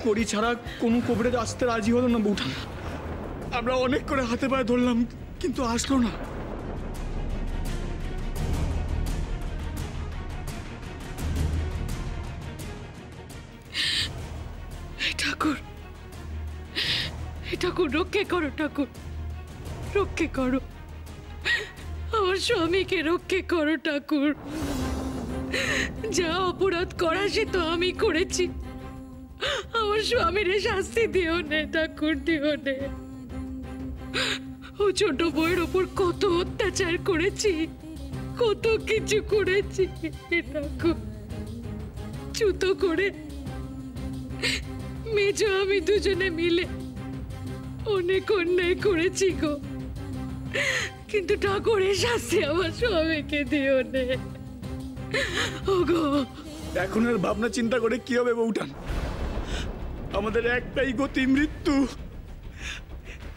কড়ি ছাড়া কোনো কবিরাজ আসতে রাজি হলো না বউঠান। আমরা অনেক করে হাতে পায়ে ধরলাম, কিন্তু আসলো না। ঠাকুর, ঠাকুর রক্ষে করো, ঠাকুর রক্ষে করো, আমার স্বামীকে রক্ষে করো ঠাকুর। যা অপরাধ করা সে তো আমি করেছি, আমার স্বামীর শাস্তি দিও নে ঠাকুর, দিও নে। ও ছোট বউয়ের ওপর কত অত্যাচার করেছি, কত কিছু করেছি ঠাকুর। চুতো করে মেজ আমি দুজনে মিলে অনেক অন্যায় করেছি গো, কিন্তু ঠাকুরের শাস্তি আমার স্বামীকে দিও নে। ওগো এখন আর ভাবনা চিন্তা করে কি হবে বউঠান? আমাদের একটাই গতি, মৃত্যু।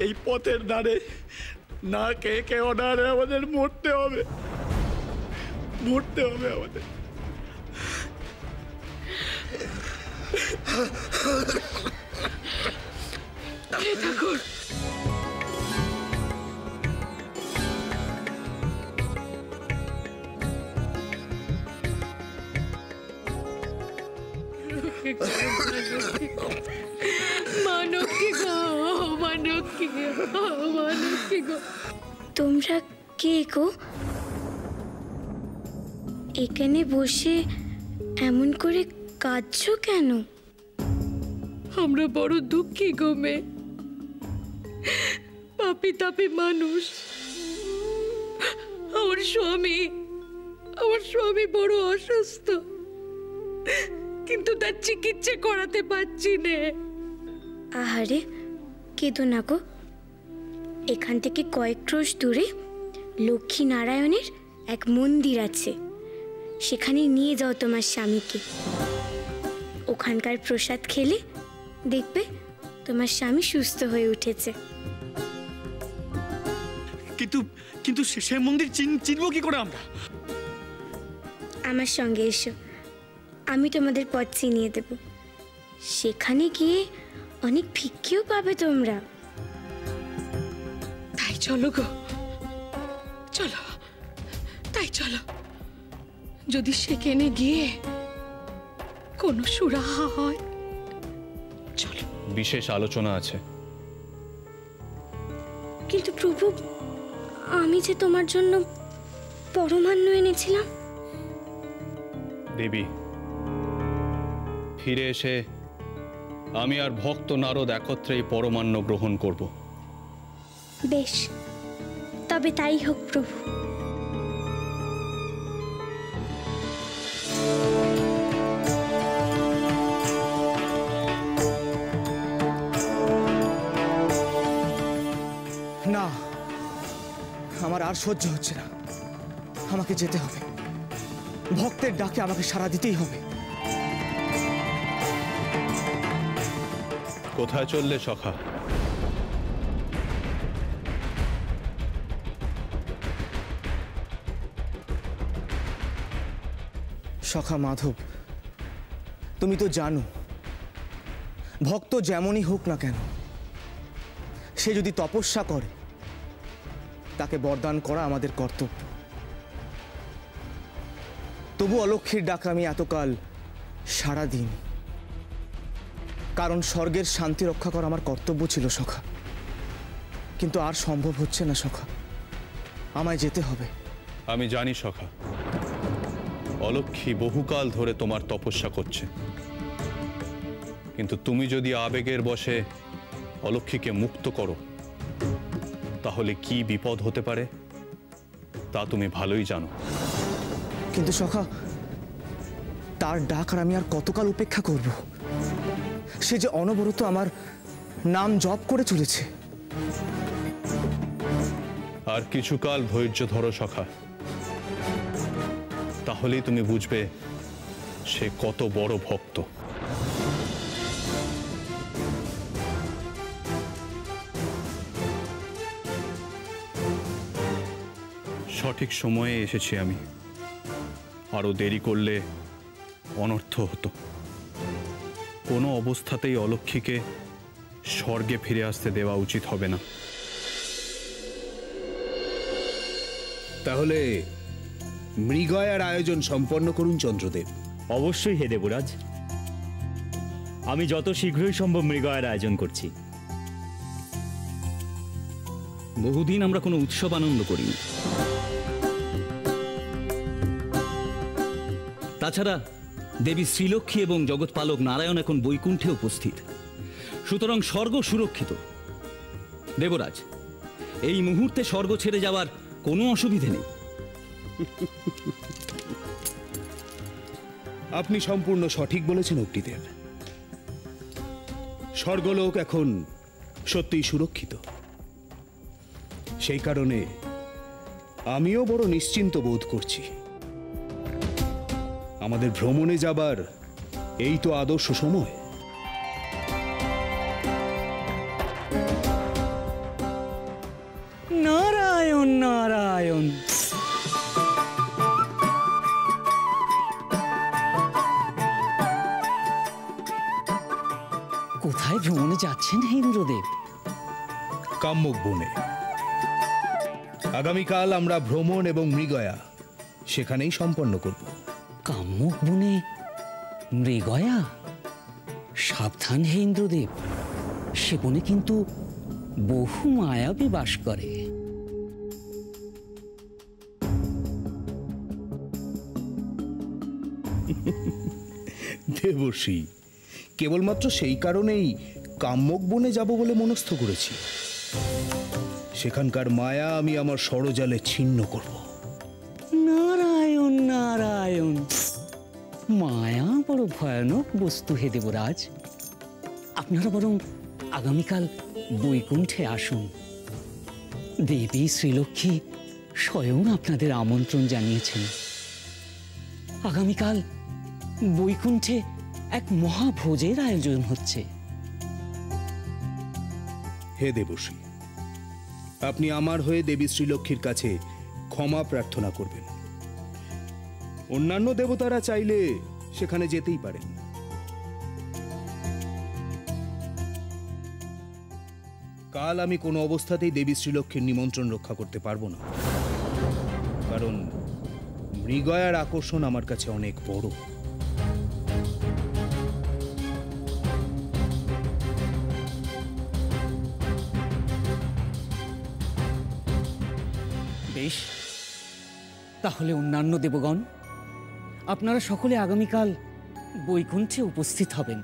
এই পথের ধারে না কে কে অনারে আমাদের মরতে হবে, মরতে হবে আমাদের। ঠাকুর তোমরা কে গো? এখানে বসে এমন করে কাঁদছো কেন? আমরা বড় দুঃখী গো মেয়ে, পাপি তাপি মানুষ। আমার স্বামী বড় অসুস্থ, কিন্তু তার চিকিৎসা করাতে পারছি না। আহারে কেঁদো না গো। এখান থেকে কয়েক ক্রোশ দূরে লক্ষ্মী নারায়ণের এক মন্দির আছে, সেখানে নিয়ে যাও তোমার স্বামীকে। ওখানকার প্রসাদ খেলে দেখবে তোমার স্বামী সুস্থ হয়ে উঠেছে। কিন্তু কিন্তু সে মন্দির চিনবো কি করে আমরা? আমার সঙ্গে এসো, আমি তোমাদের পথ চিনিয়ে দেব। সেখানে গিয়ে অনেক ভিক্ষেও পাবে তোমরা। তাই চলো গো, চলো, তাই চলো। যদি সেখানে গিয়ে কোনো সুরাহা হয়, চলো। বিশেষ আলোচনা আছে। কিন্তু প্রভু, আমি যে তোমার জন্য পরমান্ন এনেছিলাম। দেবী, ফিরে এসে আমি আর ভক্ত নারদ একত্রেই পরমান্ন গ্রহণ করব। বেশ, তবে তাই হোক প্রভু। না, আমার আর সহ্য হচ্ছে না। আমাকে যেতে হবে, ভক্তের ডাকে আমাকে সাড়া দিতেই হবে। কোথায় চললে সখা? সখা মাধব, তুমি তো জানো, ভক্ত যেমনই হোক না কেন, সে যদি তপস্যা করে তাকে বরদান করা আমাদের কর্তব্য। তবু অলক্ষ্মীর ডাকে আমি এতকাল সাড়া দিইনি, কারণ স্বর্গের শান্তি রক্ষা করা আমার কর্তব্য ছিল সখা। কিন্তু আর সম্ভব হচ্ছে না সখা, আমায় যেতে হবে। আমি জানি সখা, অলক্ষ্মী বহুকাল ধরে তোমার তপস্যা করছে, কিন্তু তুমি যদি আবেগের বশে অলক্ষ্মীকে মুক্ত করো, তাহলে কি বিপদ হতে পারে তা তুমি ভালোই জানো। কিন্তু সখা, তার ডাক আর আমি আর কতকাল উপেক্ষা করব? সে যে অনবরত আমার নাম জপ করে চলেছে। আর কিছুকাল ধৈর্য ধরো সখা, তাহলেই তুমি বুঝবে সে কত বড় ভক্ত। সঠিক সময়ে এসেছি আমি, আরো দেরি করলে অনর্থ হতো। কোনো অবস্থাতেই অলক্ষ্মীকে স্বর্গে ফিরে আসতে দেওয়া উচিত হবে না। তাহলে মৃগয়ার আয়োজন সম্পন্ন করুন চন্দ্রদেব। অবশ্যই হে দেবরাজ, আমি যত শীঘ্রই সম্ভব মৃগয়ার আয়োজন করছি। বহুদিন আমরা কোনো উৎসব আনন্দ করিনি। তাছাড়া দেবী শ্রীলক্ষ্মী এবং জগৎপালক নারায়ণ এখন বৈকুণ্ঠে উপস্থিত, সুতরাং স্বর্গ সুরক্ষিত। দেবরাজ, এই মুহূর্তে স্বর্গ ছেড়ে যাওয়ার কোনো অসুবিধে নেই। আপনি সম্পূর্ণ সঠিক বলেছেন অগ্নিদেব। স্বর্গলোক এখন সত্যিই সুরক্ষিত। সেই কারণে আমিও বড় নিশ্চিন্ত বোধ করছি। আমাদের ভ্রমণে যাবার এই তো আদর্শ সময়। নারায়ণ নারায়ণ। কোথায় ভ্রমণে যাচ্ছেন হে ইন্দ্রদেব? কাম্যক বনে। আগামীকাল আমরা ভ্রমণ এবং মৃগয়া সেখানেই সম্পন্ন করব। কাম্যক বনে মৃগয়া? সাবধান হে ইন্দ্রদেব, সে বনে কিন্তু বহু মায়াবী বাস করে। দেবর্ষি, কেবলমাত্র সেই কারণেই কাম্যক বনে যাব বলে মনস্থ করেছি। সেখানকার মায়া আমি আমার ষড়জালে ছিন্ন করব। নারায়ণ নারায়ণ। মায়া বড় ভয়ানক বস্তু হে দেবরাজ। আপনারা বরং আগামীকাল বৈকুণ্ঠে আসুন। দেবী শ্রীলক্ষ্মী স্বয়ং আপনাদের আমন্ত্রণ জানিয়েছেন। আগামীকাল বৈকুণ্ঠে এক মহাভোজের আয়োজন হচ্ছে। হে দেবর্ষি, আপনি আমার হয়ে দেবী শ্রীলক্ষ্মীর কাছে ক্ষমা প্রার্থনা করবেন। অন্যান্য দেবতারা চাইলে সেখানে যেতেই পারেন। কাল আমি কোনো অবস্থাতেই দেবী শ্রীলক্ষ্মীর নিমন্ত্রণ রক্ষা করতে পারবো না, কারণ মৃগয়ার আকর্ষণ আমার কাছে অনেক বড়। বেশ, তাহলে অন্যান্য দেবগণ, আপনারা সকলে আগামীকাল বৈকুণ্ঠে উপস্থিত হবেন।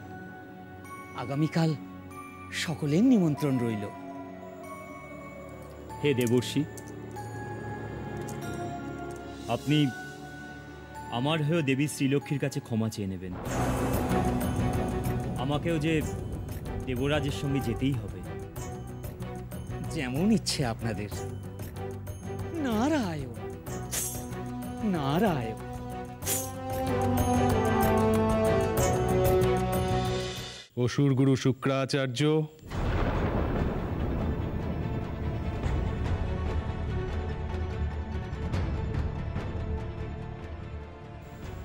আগামীকাল সকলের নিমন্ত্রণ রইল। হে দেবর্ষি, আপনি আমার হয়েও দেবী শ্রীলক্ষ্মীর কাছে ক্ষমা চেয়ে নেবেন। আমাকেও যে দেবরাজের সঙ্গে যেতেই হবে। যেমন ইচ্ছে আপনাদের। নারায়ণ নারায়ণ। অসুর গুরু শুক্রাচার্য,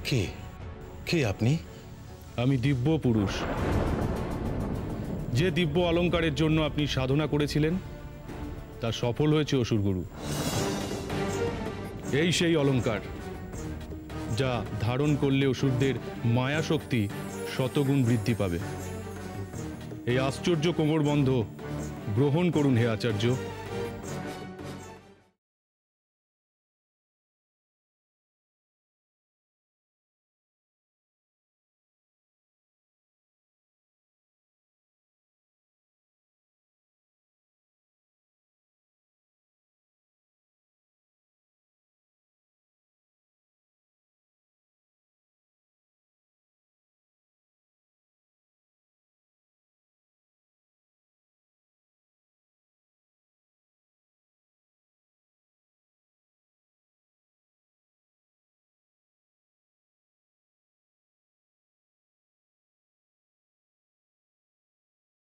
কে কে আপনি? আমি দিব্য পুরুষ। যে দিব্য অলংকারের জন্য আপনি সাধনা করেছিলেন তা সফল হয়েছে অসুর গুরু। এই সেই অলংকার যা ধারণ করলে অসুরদের মায়া শক্তি শতগুণ বৃদ্ধি পাবে। এই আশ্চর্য কোমরবন্ধ গ্রহণ করুন হে আচার্য।